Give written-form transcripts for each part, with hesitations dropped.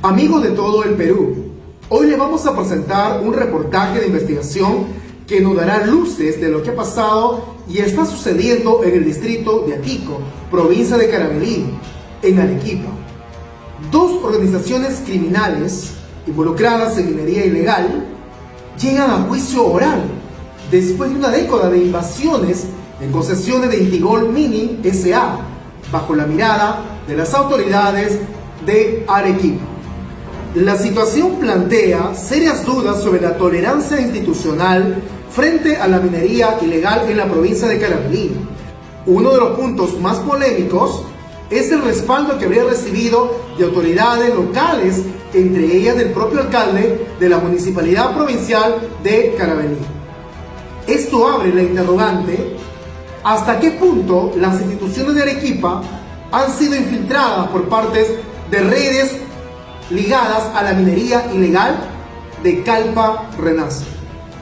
Amigos de todo el Perú, hoy les vamos a presentar un reportaje de investigación que nos dará luces de lo que ha pasado y está sucediendo en el distrito de Atico, provincia de Carabalí, en Arequipa. Dos organizaciones criminales involucradas en minería ilegal llegan a juicio oral después de una década de invasiones en concesiones de Intigol Mining S.A. bajo la mirada de las autoridades de Arequipa. La situación plantea serias dudas sobre la tolerancia institucional frente a la minería ilegal en la provincia de Carabalí. Uno de los puntos más polémicos es el respaldo que habría recibido de autoridades locales, entre ellas del propio alcalde de la Municipalidad Provincial de Carabalí. Esto abre la interrogante: ¿hasta qué punto las instituciones de Arequipa han sido infiltradas por partes de redes ligadas a la minería ilegal de Calpa Renace?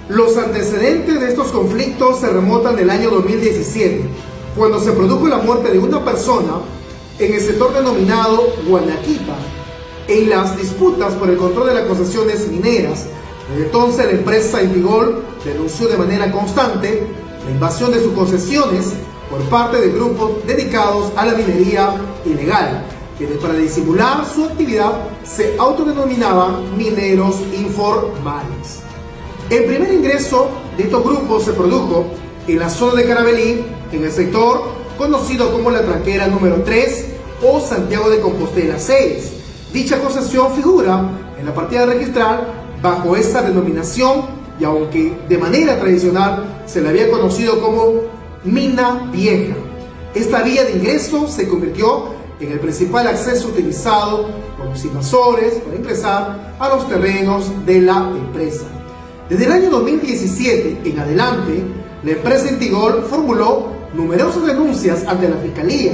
Los antecedentes de estos conflictos se remontan del año 2017, cuando se produjo la muerte de una persona en el sector denominado Guanaquipa, en las disputas por el control de las concesiones mineras. Desde entonces la empresa Intigol denunció de manera constante la invasión de sus concesiones por parte de grupos dedicados a la minería ilegal, quienes para disimular su actividad se autodenominaban mineros informales. El primer ingreso de estos grupos se produjo en la zona de Carabalí, en el sector conocido como la tranquera número 3 o Santiago de Compostela 6. Dicha concesión figura en la partida registral bajo esa denominación, y aunque de manera tradicional se la había conocido como Mina Vieja, esta vía de ingreso se convirtió en el principal acceso utilizado por los invasores para ingresar a los terrenos de la empresa. Desde el año 2017 en adelante, la empresa Intigol formuló numerosas denuncias ante la Fiscalía,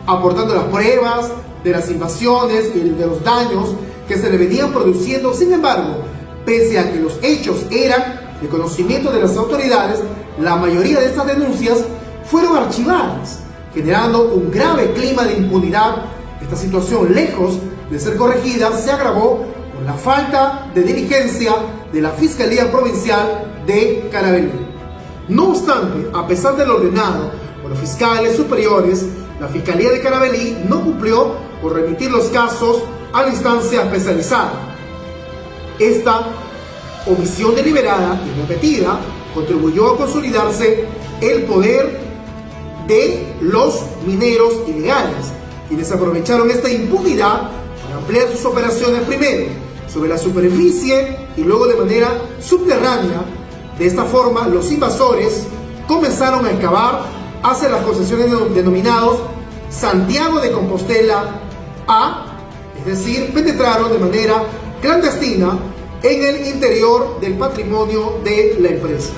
aportando las pruebas de las invasiones y de los daños que se le venían produciendo. Sin embargo, pese a que los hechos eran de conocimiento de las autoridades, la mayoría de estas denuncias fueron archivadas, generando un grave clima de impunidad. Esta situación, lejos de ser corregida, se agravó por la falta de diligencia de la Fiscalía Provincial de Carabalí. No obstante, a pesar de lo ordenado por los fiscales superiores, la Fiscalía de Carabalí no cumplió por remitir los casos a la instancia especializada. Esta omisión deliberada y repetida contribuyó a consolidarse el poder de los mineros ilegales, quienes aprovecharon esta impunidad para ampliar sus operaciones, primero sobre la superficie y luego de manera subterránea. De esta forma, los invasores comenzaron a excavar hacia las concesiones denominados Santiago de Compostela A, es decir, penetraron de manera clandestina en el interior del patrimonio de la empresa.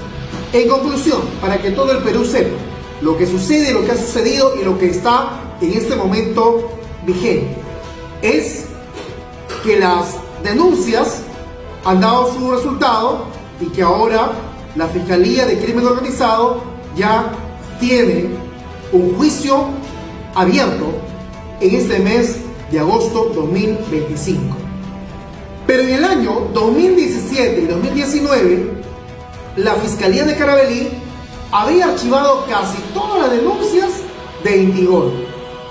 En conclusión, para que todo el Perú sepa lo que sucede, lo que ha sucedido y lo que está en este momento vigente, es que las denuncias han dado su resultado y que ahora la Fiscalía de Crimen Organizado ya tiene un juicio abierto en este mes de agosto 2025. Pero en el año 2017 y 2019, la Fiscalía de Carabalí había archivado casi todas las denuncias de Intigol,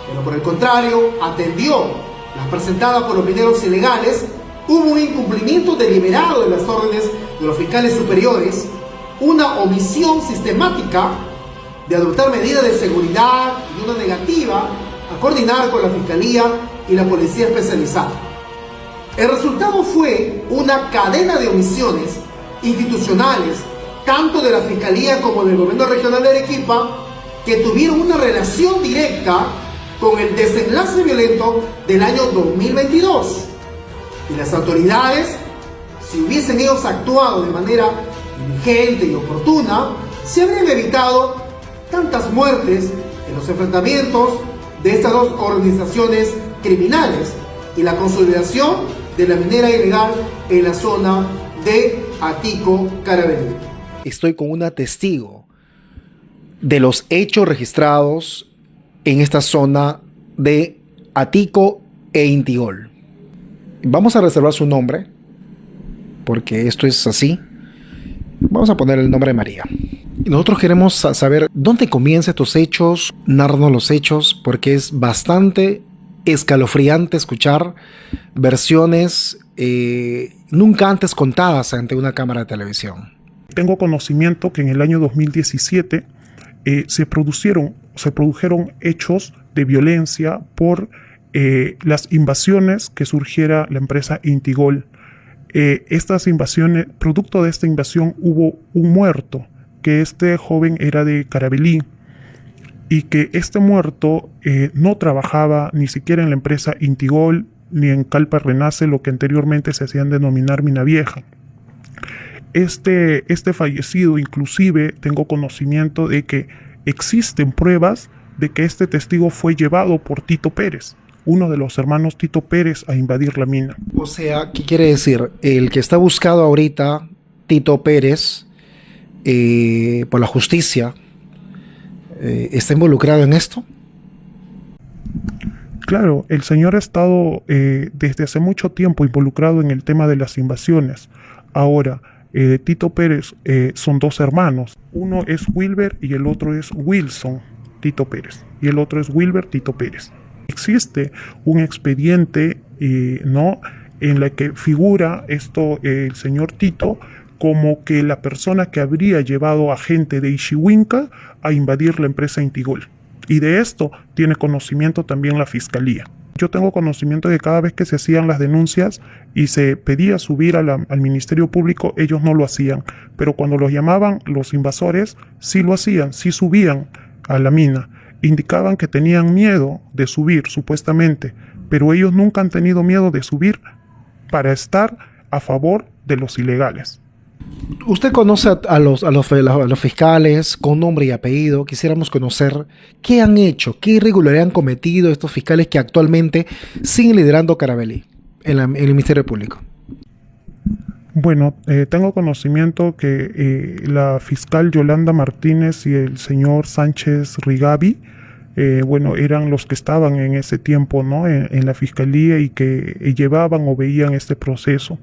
pero por el contrario, atendió las presentadas por los mineros ilegales. Hubo un incumplimiento deliberado de las órdenes de los fiscales superiores, una omisión sistemática de adoptar medidas de seguridad y una negativa a coordinar con la Fiscalía y la Policía Especializada. El resultado fue una cadena de omisiones institucionales, tanto de la Fiscalía como del Gobierno Regional de Arequipa, que tuvieron una relación directa con el desenlace violento del año 2022. Y las autoridades, si hubiesen ellos actuado de manera diligente y oportuna, se habrían evitado tantas muertes en los enfrentamientos de estas dos organizaciones criminales y la consolidación de la minera ilegal en la zona de Atico, Carabalí. Estoy con una testigo de los hechos registrados en esta zona de Atico e Intigol. Vamos a reservar su nombre, porque esto es así. Vamos a poner el nombre de María. Y nosotros queremos saber dónde comienzan estos hechos, narrarnos los hechos, porque es bastante escalofriante escuchar versiones nunca antes contadas ante una cámara de televisión. Tengo conocimiento que en el año 2017 se produjeron hechos de violencia por las invasiones que surgiera la empresa Intigol. Estas invasiones, producto de esta invasión, hubo un muerto, que este joven era de Carabalí, y que este muerto no trabajaba ni siquiera en la empresa Intigol ni en Calpa Renace, lo que anteriormente se hacían denominar Mina Vieja. Este fallecido, inclusive, tengo conocimiento de que existen pruebas de que este testigo fue llevado por Tito Pérez, uno de los hermanos Tito Pérez, a invadir la mina. O sea, ¿qué quiere decir? El que está buscado ahorita, Tito Pérez, por la justicia, ¿está involucrado en esto? Claro, el señor ha estado desde hace mucho tiempo involucrado en el tema de las invasiones. Ahora, Tito Pérez son dos hermanos. Uno es Wilber y el otro es Wilson Tito Pérez. Y el otro es Wilber Tito Pérez. Existe un expediente ¿no?, en la que figura el señor Tito como que la persona que habría llevado a gente de Ixhihuinca a invadir la empresa Intigol. Y de esto tiene conocimiento también la Fiscalía. Yo tengo conocimiento de que cada vez que se hacían las denuncias y se pedía subir al Ministerio Público, ellos no lo hacían. Pero cuando los llamaban los invasores, sí lo hacían, sí subían a la mina. Indicaban que tenían miedo de subir, supuestamente, pero ellos nunca han tenido miedo de subir para estar a favor de los ilegales. Usted conoce a los fiscales con nombre y apellido. Quisiéramos conocer qué han hecho, qué irregularidad han cometido estos fiscales que actualmente siguen liderando Carabalí en el Ministerio Público. Bueno, tengo conocimiento que la fiscal Yolanda Martínez y el señor Sánchez Rigavi, eran los que estaban en ese tiempo, ¿no?, en la fiscalía y que llevaban o veían este proceso.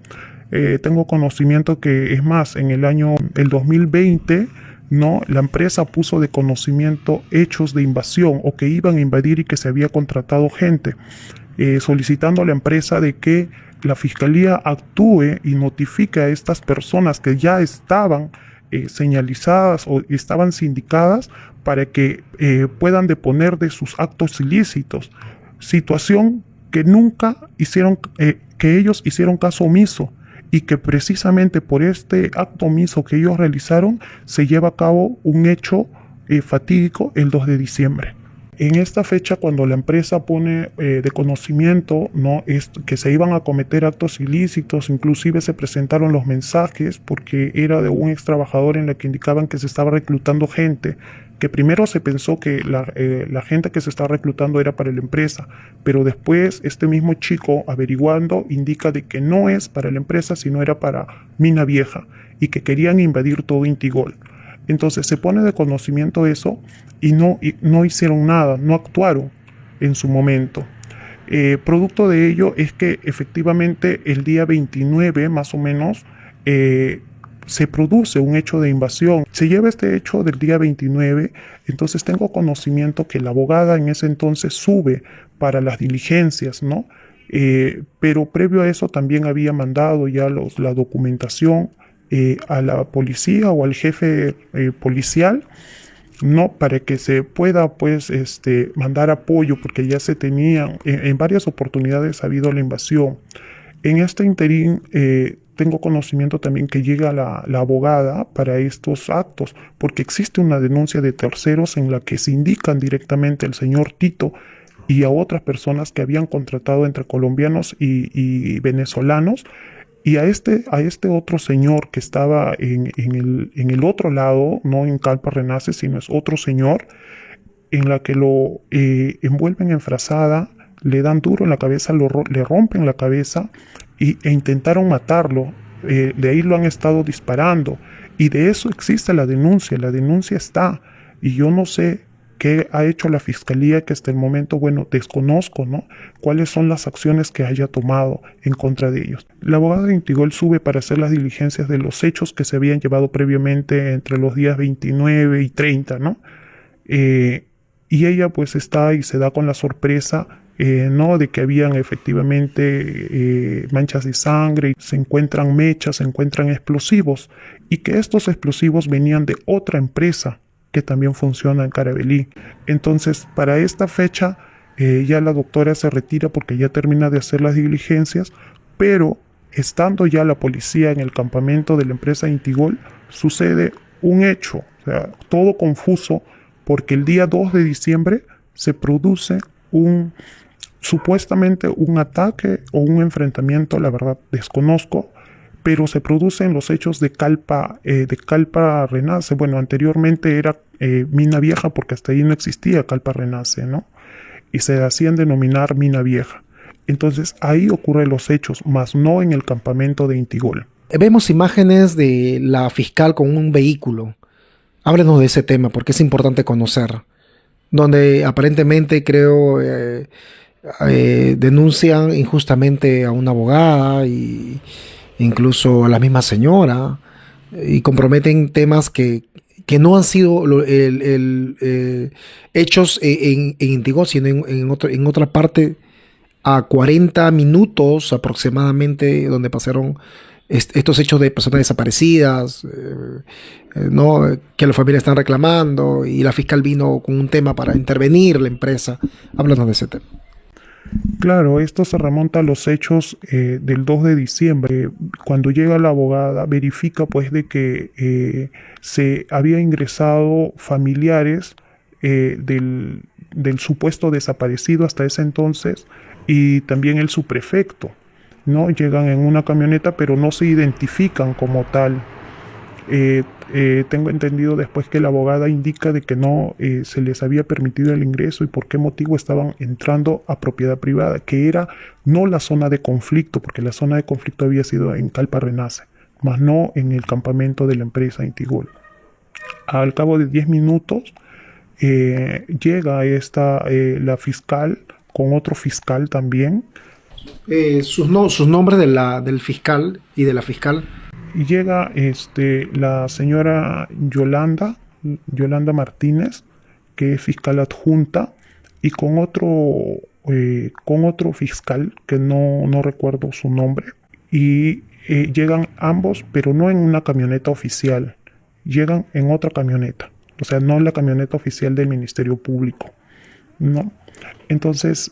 Tengo conocimiento que, es más, en el 2020, ¿no?, la empresa puso de conocimiento hechos de invasión o que iban a invadir y que se había contratado gente, solicitando a la empresa de que la fiscalía actúe y notifique a estas personas que ya estaban señalizadas o estaban sindicadas para que puedan deponer de sus actos ilícitos, situación que nunca hicieron, que ellos hicieron caso omiso, y que precisamente por este acto omiso que ellos realizaron se lleva a cabo un hecho fatídico el 2 de diciembre. En esta fecha, cuando la empresa pone de conocimiento, ¿no?, que se iban a cometer actos ilícitos, inclusive se presentaron los mensajes porque era de un ex trabajador en la que indicaban que se estaba reclutando gente, que primero se pensó que la gente que se estaba reclutando era para la empresa, pero después este mismo chico, averiguando, indica de que no es para la empresa, sino era para Mina Vieja, y que querían invadir todo Intigol. Entonces se pone de conocimiento eso y no hicieron nada, no actuaron en su momento. Producto de ello es que efectivamente el día 29 más o menos se produce un hecho de invasión. Se lleva este hecho del día 29, entonces tengo conocimiento que la abogada en ese entonces sube para las diligencias, ¿no? Pero previo a eso también había mandado ya la documentación a la policía o al jefe policial, ¿no?, para que se pueda pues mandar apoyo, porque ya se tenían, en varias oportunidades ha habido la invasión. En este interín tengo conocimiento también que llega la abogada para estos actos, porque existe una denuncia de terceros en la que se indican directamente al señor Tito y a otras personas que habían contratado entre colombianos y venezolanos, y a este otro señor que estaba en el otro lado, no en Calpa Renace, sino es otro señor, en la que lo envuelven en frazada, le dan duro en la cabeza, le rompen la cabeza e intentaron matarlo. De ahí lo han estado disparando, y de eso existe la denuncia está, y yo no sé ¿qué ha hecho la Fiscalía? Que hasta el momento, bueno, desconozco, ¿no? ¿Cuáles son las acciones que haya tomado en contra de ellos? La abogada de Intigol sube para hacer las diligencias de los hechos que se habían llevado previamente entre los días 29 y 30, ¿no? Y ella pues está y se da con la sorpresa, ¿no? De que habían efectivamente manchas de sangre, se encuentran mechas, se encuentran explosivos, y que estos explosivos venían de otra empresa que también funciona en Carabalí. Entonces, para esta fecha, ya la doctora se retira porque ya termina de hacer las diligencias, pero estando ya la policía en el campamento de la empresa Intigol, sucede un hecho, o sea, todo confuso, porque el día 2 de diciembre se produce supuestamente un ataque o un enfrentamiento, la verdad desconozco, pero se producen los hechos de Calpa Renace. Bueno, anteriormente era Mina Vieja, porque hasta ahí no existía Calpa Renace, ¿no? Y se hacían denominar Mina Vieja. Entonces ahí ocurren los hechos, más no en el campamento de Intigol. Vemos imágenes de la fiscal con un vehículo. Háblenos de ese tema, porque es importante conocer. Donde aparentemente, creo, denuncian injustamente a una abogada e incluso a la misma señora, y comprometen temas que no han sido hechos en Intigol, sino en otra parte, a 40 minutos aproximadamente, donde pasaron estos hechos de personas desaparecidas, ¿no? Que las familias están reclamando, y la fiscal vino con un tema para intervenir la empresa. Háblanos de ese tema. Claro, esto se remonta a los hechos del 2 de diciembre. Cuando llega la abogada, verifica pues de que se había ingresado familiares del supuesto desaparecido hasta ese entonces, y también el subprefecto, ¿no? Llegan en una camioneta, pero no se identifican como tal. Tengo entendido después que la abogada indica de que no se les había permitido el ingreso y por qué motivo estaban entrando a propiedad privada, que era no la zona de conflicto, porque la zona de conflicto había sido en Calpa Renace, más no en el campamento de la empresa Intigol. Al cabo de 10 minutos llega la fiscal con otro fiscal también. Sus nombres del fiscal y de la fiscal. Y llega la señora Yolanda Martínez, que es fiscal adjunta, y con otro fiscal que no recuerdo su nombre, y llegan ambos, pero no en una camioneta oficial, llegan en otra camioneta, o sea, no en la camioneta oficial del Ministerio Público, ¿no? Entonces,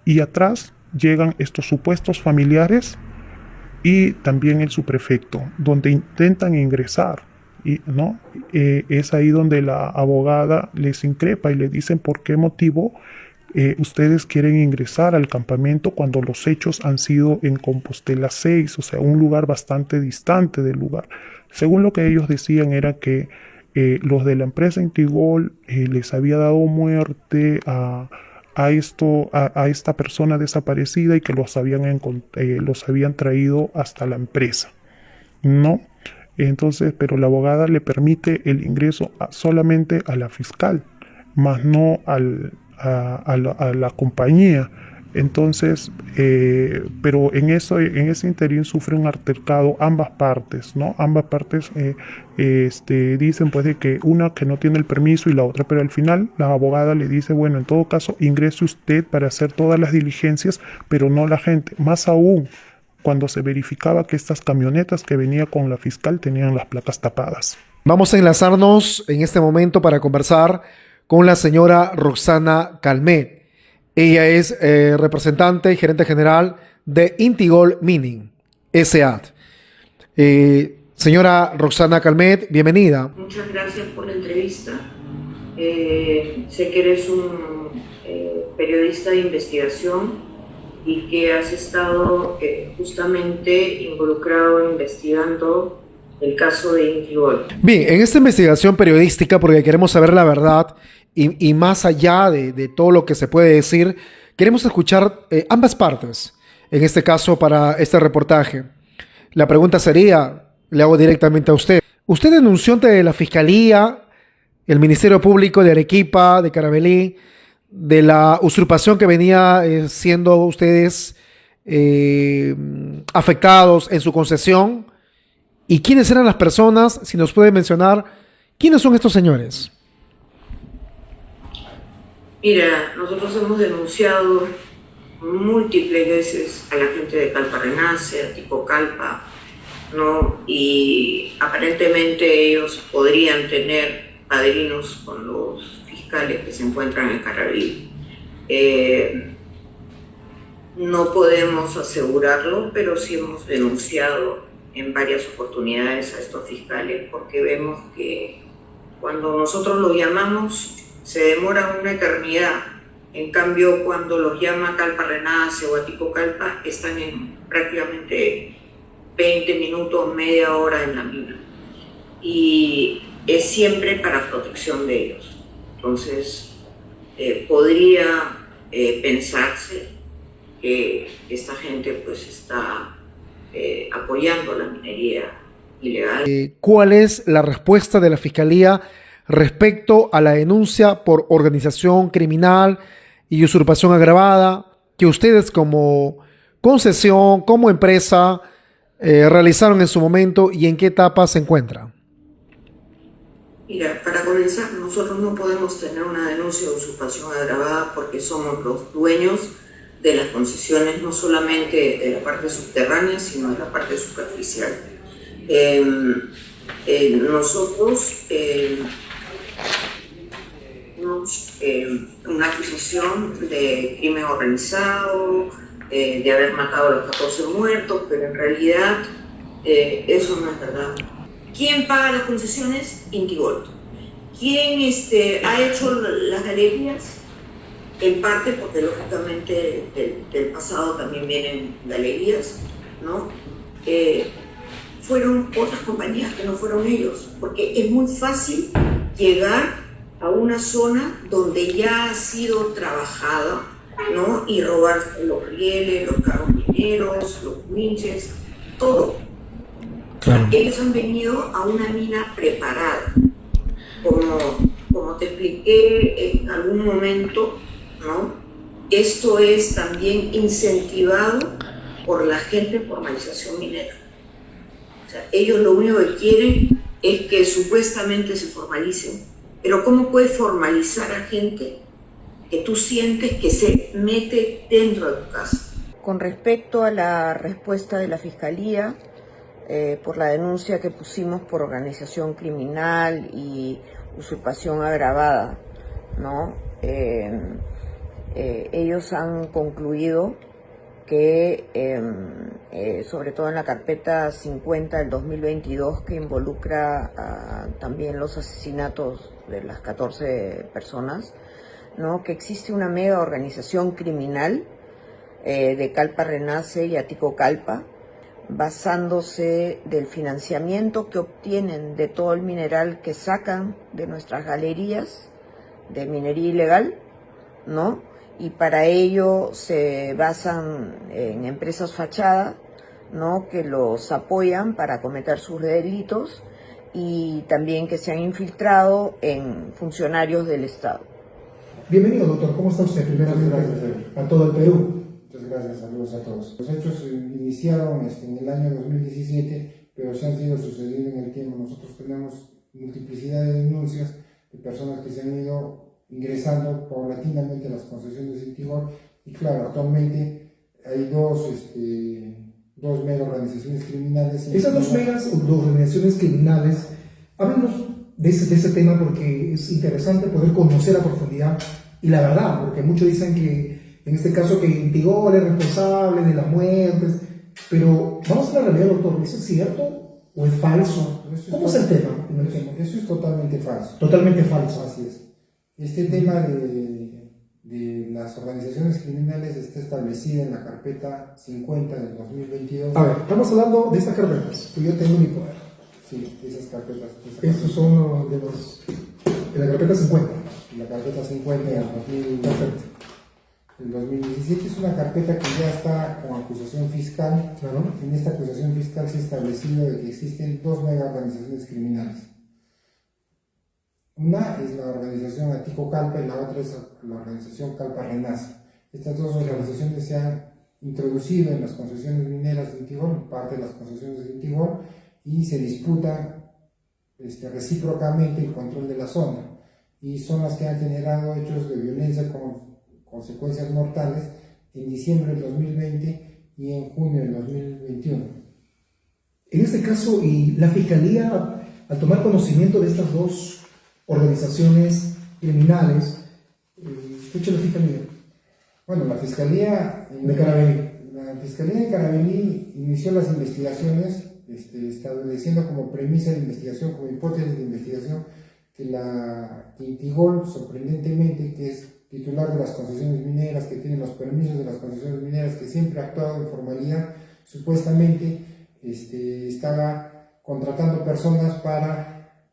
y atrás llegan estos supuestos familiares y también el subprefecto, donde intentan ingresar, ¿no? Es ahí donde la abogada les increpa y le dicen por qué motivo ustedes quieren ingresar al campamento cuando los hechos han sido en Compostela 6, o sea, un lugar bastante distante del lugar. Según lo que ellos decían era que los de la empresa Intigol les había dado muerte a esta persona desaparecida, y que los habían traído hasta la empresa, ¿no? Entonces, pero la abogada le permite el ingreso solamente a la fiscal, más no a la compañía. Entonces, pero en ese interín sufre un altercado ambas partes, ¿no? Ambas partes dicen pues de que una que no tiene el permiso y la otra, pero al final la abogada le dice, bueno, en todo caso ingrese usted para hacer todas las diligencias, pero no la gente. Más aún cuando se verificaba que estas camionetas que venía con la fiscal tenían las placas tapadas. Vamos a enlazarnos en este momento para conversar con la señora Roxana Calmet. Ella es representante y gerente general de Intigol Mining S.A. Señora Roxana Calmet, bienvenida. Muchas gracias por la entrevista. Sé que eres un periodista de investigación y que has estado justamente involucrado investigando el caso de Intigol. Bien, en esta investigación periodística, porque queremos saber la verdad, y más allá de todo lo que se puede decir, queremos escuchar ambas partes, en este caso para este reportaje. La pregunta sería, le hago directamente a usted. Usted denunció ante la Fiscalía el Ministerio Público de Arequipa, de Carabalí, de la usurpación que venía siendo ustedes afectados en su concesión? ¿Y quiénes eran las personas? Si nos puede mencionar, ¿quiénes son estos señores? Mira, nosotros hemos denunciado múltiples veces a la gente de Calpa Renace, a Tipo Calpa, ¿no? Y aparentemente ellos podrían tener padrinos con los fiscales que se encuentran en Carabalí. No podemos asegurarlo, pero sí hemos denunciado en varias oportunidades a estos fiscales porque vemos que cuando nosotros los llamamos se demora una eternidad. En cambio, cuando los llama Calpa Renace o a Tipo Calpa, están en prácticamente 20 minutos, media hora en la mina. Y es siempre para protección de ellos. Entonces, podría pensarse que esta gente pues está apoyando la minería ilegal. ¿Cuál es la respuesta de la Fiscalía respecto a la denuncia por organización criminal y usurpación agravada que ustedes como concesión, como empresa, realizaron en su momento y en qué etapa se encuentra? Mira, para comenzar, nosotros no podemos tener una denuncia de usurpación agravada porque somos los dueños de las concesiones, no solamente de la parte subterránea, sino de la parte superficial. Nosotros tenemos una acusación de crimen organizado, de haber matado a los 14 muertos, pero en realidad eso no es verdad. ¿Quién paga las concesiones? Intigold. ¿Quién ha hecho las galerías? En parte porque lógicamente del pasado también vienen galerías, ¿no? Fueron otras compañías que no fueron ellos, porque es muy fácil llegar a una zona donde ya ha sido trabajada, ¿no? Y robar los rieles, los carros mineros, los winches, todo. Claro. Ellos han venido a una mina preparada, como te expliqué en algún momento, ¿no? Esto es también incentivado por la gente en formalización minera. O sea, ellos lo único que quieren es que supuestamente se formalicen. Pero ¿cómo puedes formalizar a gente que tú sientes que se mete dentro de tu casa? Con respecto a la respuesta de la Fiscalía, por la denuncia que pusimos por organización criminal y usurpación agravada, ¿no? Ellos han concluido que, sobre todo en la carpeta 50 del 2022, que involucra también los asesinatos de las 14 personas, ¿no? Que existe una mega organización criminal de Calpa Renace y Atico Calpa, basándose del financiamiento que obtienen de todo el mineral que sacan de nuestras galerías de minería ilegal, ¿no? Y para ello se basan en empresas fachada, ¿no? Que los apoyan para cometer sus delitos y también que se han infiltrado en funcionarios del Estado. Bienvenido, doctor. ¿Cómo está usted? Primeramente, a todo el Perú. Muchas gracias, saludos a todos. Los hechos iniciaron en el año 2017, pero se han ido sucediendo en el tiempo. Nosotros tenemos multiplicidad de denuncias de personas que se han ido ingresando paulatinamente a las concesiones de Intigold, y claro, actualmente hay dos mega organizaciones criminales. Esas dos organizaciones criminales, háblanos de ese tema porque es interesante poder conocer a profundidad y la verdad, porque muchos dicen que en este caso que Intigold es responsable de las muertes, pero vamos a la realidad, doctor, ¿eso es cierto o es falso? ¿Cómo es el tema? Eso es totalmente falso. Totalmente falso. Así es. Este tema de las organizaciones criminales está establecido en la carpeta 50 del 2022. A ver, estamos hablando de estas carpetas, que yo tengo mi poder. Sí, esas carpetas. Estos son de la carpeta 50. La carpeta 50 del Perfecto. 2017 es una carpeta que ya está con acusación fiscal. Claro. En esta acusación fiscal se ha establecido de que existen dos mega organizaciones criminales. Una es la organización Atico Calpa y la otra es la organización Calpa Renace. Estas dos organizaciones se han introducido en las concesiones mineras de Intigol, parte de las concesiones de Intigol, y se disputan recíprocamente el control de la zona. Y son las que han generado hechos de violencia con consecuencias mortales en diciembre del 2020 y en junio del 2021. En este caso, y la Fiscalía, al tomar conocimiento de estas dos organizaciones criminales, ¿qué ha hecho la Fiscalía? Bueno, la Fiscalía De Carabalí. La Fiscalía de Carabalí inició las investigaciones estableciendo como premisa de investigación, como hipótesis de investigación, que Intigol, sorprendentemente, que es titular de las concesiones mineras, que tiene los permisos de las concesiones mineras, que siempre ha actuado en formalidad, supuestamente estaba contratando personas para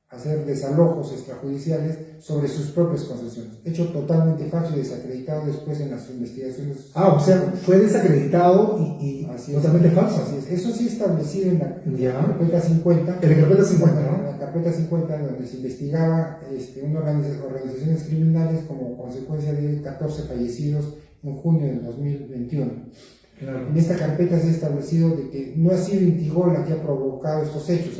hacer desalojos extrajudiciales sobre sus propias concesiones. Hecho totalmente falso y desacreditado después en las investigaciones. O sea, fue desacreditado y totalmente falso. Así es. Eso sí establecido en la carpeta 50. En la carpeta 50, ¿no? En la carpeta 50, donde se investigaba organizaciones criminales como consecuencia de 14 fallecidos en junio del 2021. Claro. En esta carpeta se ha establecido de que no ha sido Intigol la que ha provocado estos hechos,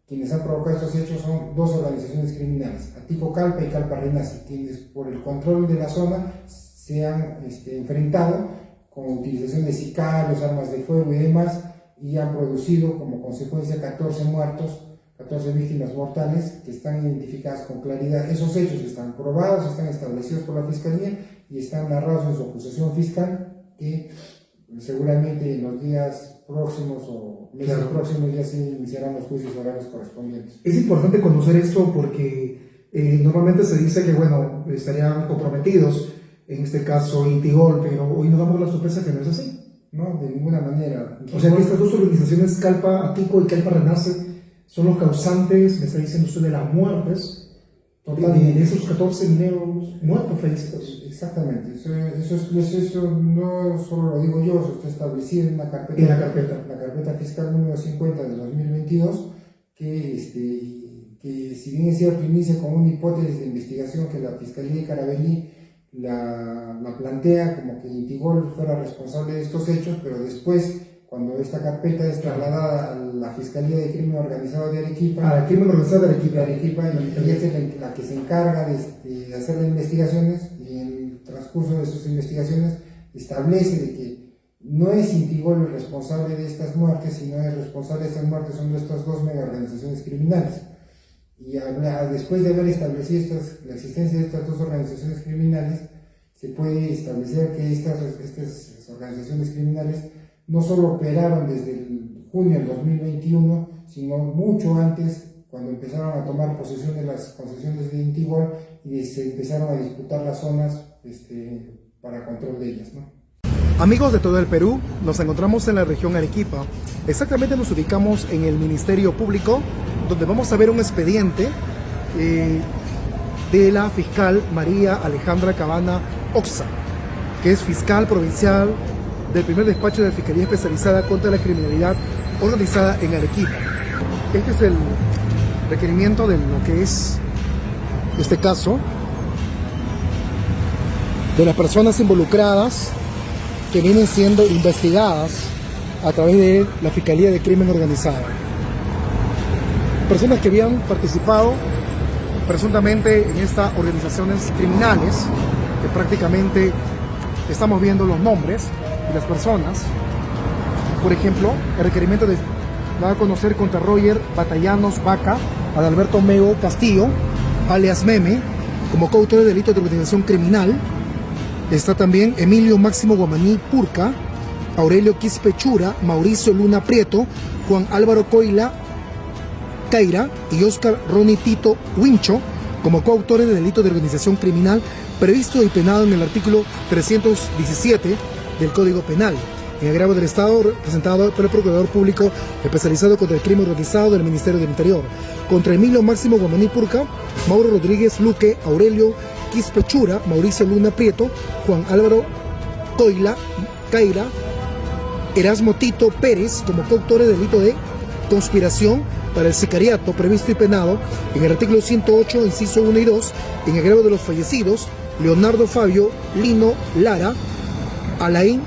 quienes han provocado estos hechos son dos organizaciones criminales, Atico Calpa y Calpa Renace, quienes por el control de la zona se han enfrentado con utilización de sicarios, armas de fuego y demás, y han producido como consecuencia 14 muertos, 14 víctimas mortales que están identificadas con claridad. Esos hechos están probados, están establecidos por la Fiscalía y están narrados en su acusación fiscal, que seguramente en los días próximos o meses próximos ya se iniciarán los juicios orales correspondientes. Es importante conocer esto porque normalmente se dice que, bueno, estarían comprometidos, en este caso Intigol, pero hoy nos damos la sorpresa que no es así. No, de ninguna manera. O sea que estas dos organizaciones, Calpa Atico y Calpa Renace, son los causantes, me está diciendo usted, de las muertes de esos 14 mineros muertos fallecidos. Exactamente, eso no solo lo digo yo, eso está establecido en la carpeta, la carpeta fiscal número 50 de 2022, que si bien es cierto inicia con una hipótesis de investigación que la Fiscalía de Carabalí la plantea como que Intigol fuera responsable de estos hechos, pero después, cuando esta carpeta es trasladada a la Fiscalía de Crimen Organizado de Arequipa, y ella es la que se encarga de hacer las investigaciones, y en el transcurso de sus investigaciones establece de que no es Intigol el responsable de estas muertes, sino el responsable de estas muertes son de estas dos mega organizaciones criminales. Y después de haber establecido la existencia de estas dos organizaciones criminales, se puede establecer que estas organizaciones criminales no solo operaron desde el junio del 2021, sino mucho antes, cuando empezaron a tomar posesión de las concesiones de Intigol y se empezaron a disputar las zonas para control de ellas, ¿no? Amigos de todo el Perú, nos encontramos en la región Arequipa. Exactamente nos ubicamos en el Ministerio Público, donde vamos a ver un expediente de la fiscal María Alejandra Cabana Oxa, que es fiscal provincial del primer despacho de Fiscalía Especializada contra la Criminalidad Organizada en Arequipa. Este es el requerimiento de lo que es este caso, de las personas involucradas que vienen siendo investigadas a través de la Fiscalía de Crimen Organizado. Personas que habían participado presuntamente en estas organizaciones criminales, que prácticamente estamos viendo los nombres de las personas. Por ejemplo, el requerimiento va a conocer contra Roger Batallanos Vaca, Adalberto Mego Castillo, alias Meme, como coautor de delito de organización criminal. Está también Emilio Máximo Guamaní Purca, Aurelio Quispe Chura, Mauricio Luna Prieto, Juan Álvaro Coila Caira y Oscar Ronnie Tito Wincho como coautores de delito de organización criminal previsto y penado en el artículo 317 del Código Penal, en agravio del Estado presentado por el Procurador Público Especializado contra el Crimen Organizado del Ministerio del Interior, contra Emilio Máximo Guamaní Purca, Mauro Rodríguez Luque, Aurelio Quispe Chura, Mauricio Luna Prieto, Juan Álvaro Coila Caira, Erasmo Tito Pérez como coautores de delito de conspiración para el sicariato previsto y penado en el artículo 108, inciso 1 y 2, en agravio de los fallecidos Leonardo Fabio Lino Lara, Alain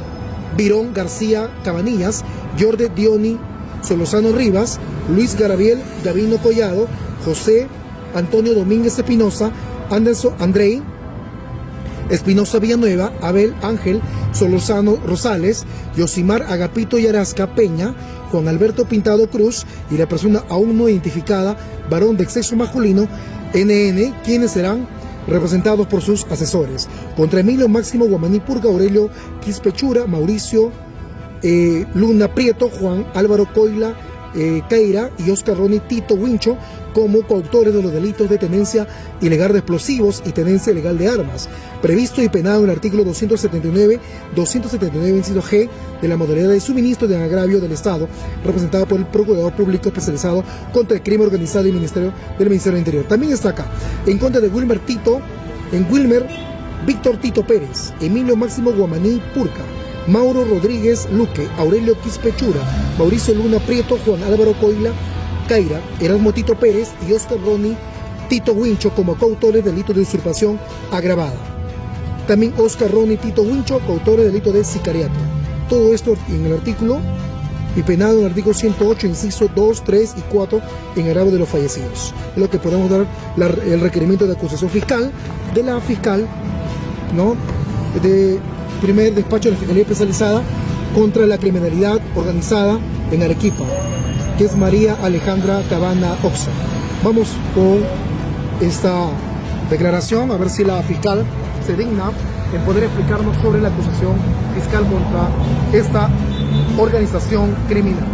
Virón García Cabanillas, Jorge Dioni Solozano Rivas, Luis Garabiel Gavino Collado, José Antonio Domínguez Espinosa, Anderson Andrei Espinosa Villanueva, Abel Ángel Solozano Rosales, Yosimar Agapito Yarasca Peña, Juan Alberto Pintado Cruz y la persona aún no identificada, varón de sexo masculino, NN, quienes serán representados por sus asesores. Contra Emilio Máximo Guamaní Purga, Aurelio Quispechura, Mauricio Luna Prieto, Juan Álvaro Coila Caira y Oscar Ronnie Tito Wincho como coautores de los delitos de tenencia ilegal de explosivos y tenencia ilegal de armas, previsto y penado en el artículo 279 inciso G de la modalidad de suministro de agravio del Estado, representado por el Procurador Público Especializado contra el Crimen Organizado y Ministerio del Interior. También está acá, en contra de Wilmer Víctor Tito Pérez, Emilio Máximo Guamaní Purca, Mauro Rodríguez Luque, Aurelio Quispechura, Mauricio Luna Prieto, Juan Álvaro Coila Caira, Erasmo Tito Pérez y Oscar Ronnie Tito Wincho como coautores de delito de usurpación agravada. También Oscar Ronnie Tito Wincho, coautores de delito de sicariato. Todo esto en el artículo y penado en el artículo 108, inciso 2, 3 y 4 en agravio de los fallecidos. Es lo que podemos dar el requerimiento de acusación fiscal de la fiscal, ¿no?, de primer despacho de la Fiscalía Especializada contra la Criminalidad Organizada en Arequipa, que es María Alejandra Cabana Oxa. Vamos con esta declaración, a ver si la fiscal se digna en poder explicarnos sobre la acusación fiscal contra esta organización criminal.